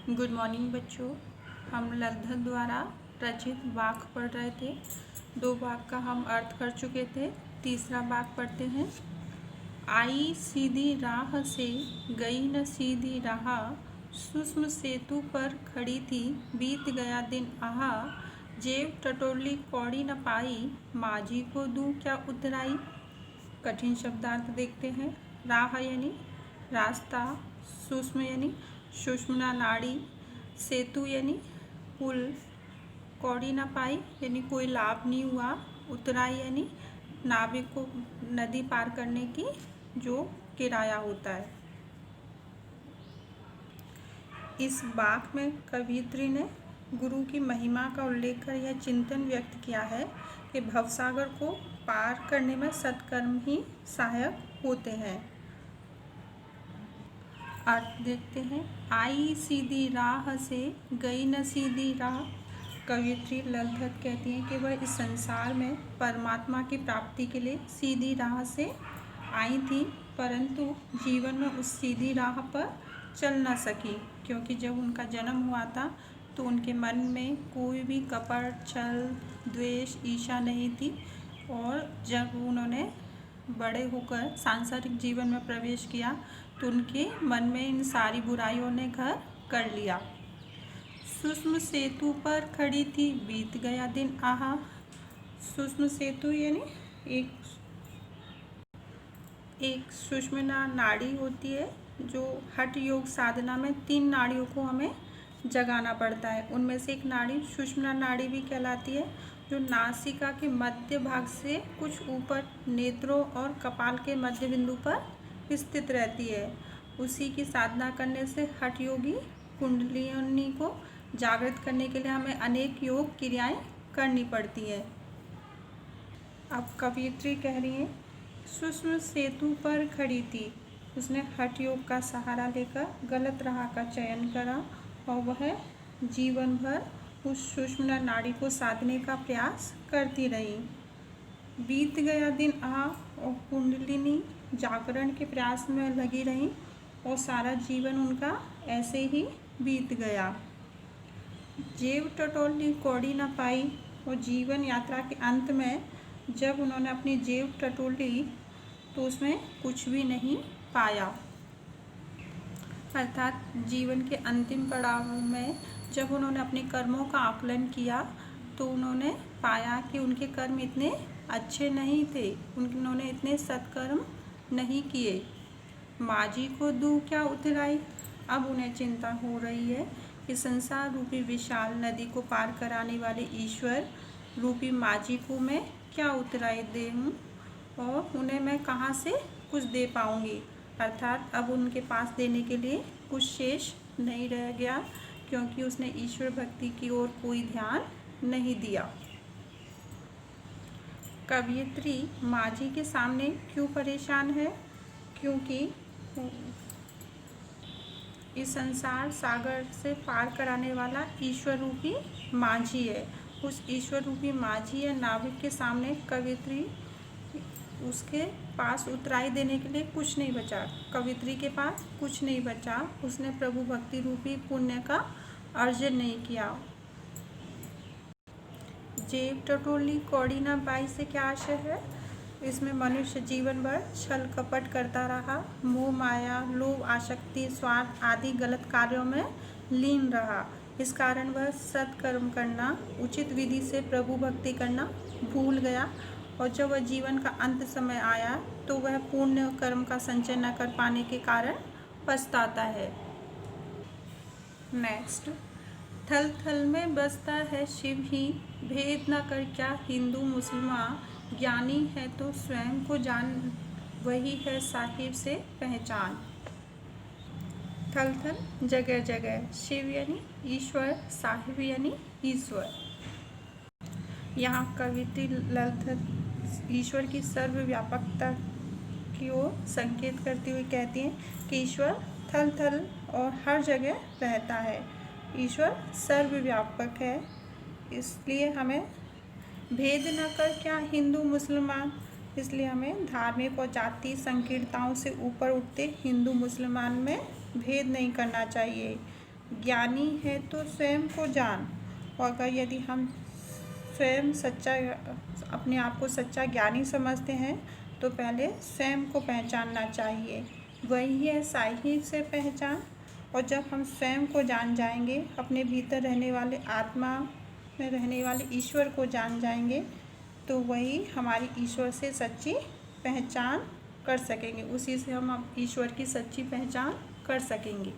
Good morning बच्चों। हम ललधर द्वारा रचित वाक्य पढ़ रहे थे। 2 वाक्य का हम अर्थ कर चुके थे। तीसरा वाक्य पढ़ते हैं। आई सीधी राह से गई न सीधी राह, सूक्ष्म सेतु पर खड़ी थी बीत गया दिन आहा, जेब टटोली कौड़ी न पाई, माझी को दूं क्या उतराई। कठिन शब्दार्थ देखते हैं। राह यानी रास्ता, सूक्ष्म यानी सुषुम्ना नाड़ी, सेतु यानी पुल, कौड़ी ना पाई यानी कोई लाभ नहीं हुआ, उतराई यानी नाविक को नदी पार करने की जो किराया होता है। इस वाक्य में कवियत्री ने गुरु की महिमा का उल्लेख कर यह चिंतन व्यक्त किया है कि भवसागर को पार करने में सत्कर्म ही सहायक होते हैं। अर्थ देखते हैं। आई सीधी राह से गई न सीधी राह। कवियत्री ललधर कहती हैं कि वह इस संसार में परमात्मा की प्राप्ति के लिए सीधी राह से आई थी, परंतु जीवन में उस सीधी राह पर चल न सकी, क्योंकि जब उनका जन्म हुआ था तो उनके मन में कोई भी कपट, छल, द्वेष, ईर्ष्या नहीं थी, और जब उन्होंने बड़े होकर सांसारिक जीवन में प्रवेश किया तो उनके मन में इन सारी बुराइयों ने घर कर लिया। सूक्ष्म सेतु पर खड़ी थी बीत गया दिन आहा। सूक्ष्म सेतु यानी एक सुषुम्ना नाड़ी होती है, जो हठ योग साधना में 3 नाड़ियों को हमें जगाना पड़ता है। उनमें से एक नाड़ी सुषुम्ना नाड़ी भी कहलाती है, जो नासिका के मध्य भाग से कुछ ऊपर नेत्रों और कपाल के मध्य बिंदु पर स्थित रहती है। उसी की साधना करने से हठ योगी कुंडलिनी को जागृत करने के लिए हमें अनेक योग क्रियाएं करनी पड़ती है। अब कवियत्री कह रही है, सूक्ष्म सेतु पर खड़ी थी। उसने हठ योग का सहारा लेकर गलत राह का चयन करा और वह जीवन भर उस सुषुम्ना नाड़ी को साधने का प्रयास करती रही। बीत गया दिन आ और कुंडलिनी जागरण के प्रयास में लगी रही और सारा जीवन उनका ऐसे ही बीत गया। जेब टटोली कौड़ी न पाई, और जीवन यात्रा के अंत में जब उन्होंने अपनी जेब टटोली तो उसमें कुछ भी नहीं पाया। अर्थात जीवन के अंतिम पड़ाव में जब उन्होंने अपने कर्मों का आकलन किया तो उन्होंने पाया कि उनके कर्म इतने अच्छे नहीं थे, उन्होंने इतने सत्कर्म नहीं किए। माझी को दूं क्या उतराई। अब उन्हें चिंता हो रही है कि संसार रूपी विशाल नदी को पार कराने वाले ईश्वर रूपी माझी को मैं क्या उतराई दूँ, और उन्हें मैं कहाँ से कुछ दे पाऊँगी। अर्थात अब उनके पास देने के लिए कुछ शेष नहीं रह गया, क्योंकि उसने ईश्वर भक्ति की ओर कोई ध्यान नहीं दिया। कवियत्री माझी के सामने क्यों परेशान है? क्योंकि इस संसार सागर से पार कराने वाला ईश्वर रूपी माझी है। उस ईश्वर रूपी माझी या नाविक के सामने कवियत्री उसके पास उतराई देने के लिए कुछ नहीं बचा। कवियत्री के पास कुछ नहीं बचा। उसने प्रभु भक्ति रूपी पुण्य का अर्जन नहीं किया। जेब टटोली कौड़ी न पाई से क्या आशय है? इसमें मनुष्य जीवन भर छल कपट करता रहा, मोह माया, लोभ, आसक्ति, स्वार्थ आदि गलत कार्यों में लीन रहा। इस कारण वह सत्कर्म करना, उचित विधि से प्रभु भक्ति करना भूल गया, और जब वह जीवन का अंत समय आया तो वह पुण्य कर्म का संचय न कर पाने के कारण पछताता है। नेक्स्ट। थल थल में बसता है शिव ही, भेद न कर क्या हिंदू मुसलमान, ज्ञानी है तो स्वयं को जान, वही है साहिब से पहचान। थल थल जगह जगह, शिव यानी ईश्वर, साहिब यानी ईश्वर। यहाँ कवियत्री ललधर ईश्वर की सर्वव्यापकता की ओर संकेत करती हुई कहती हैं कि ईश्वर थल थल और हर जगह रहता है। ईश्वर सर्वव्यापक है, इसलिए हमें भेद न कर क्या हिंदू मुसलमान, इसलिए हमें धार्मिक और जाति संकीर्णताओं से ऊपर उठते हिंदू मुसलमान में भेद नहीं करना चाहिए। ज्ञानी है तो स्वयं को जान। और अगर यदि हम स्वयं सच्चा अपने आप को सच्चा ज्ञानी समझते हैं तो पहले स्वयं को पहचानना चाहिए। वही है साई से पहचान। और जब हम स्वयं को जान जाएंगे, अपने भीतर रहने वाले आत्मा में रहने वाले ईश्वर को जान जाएंगे, तो वही हमारी ईश्वर से सच्ची पहचान कर सकेंगे। उसी से हम ईश्वर की सच्ची पहचान कर सकेंगे।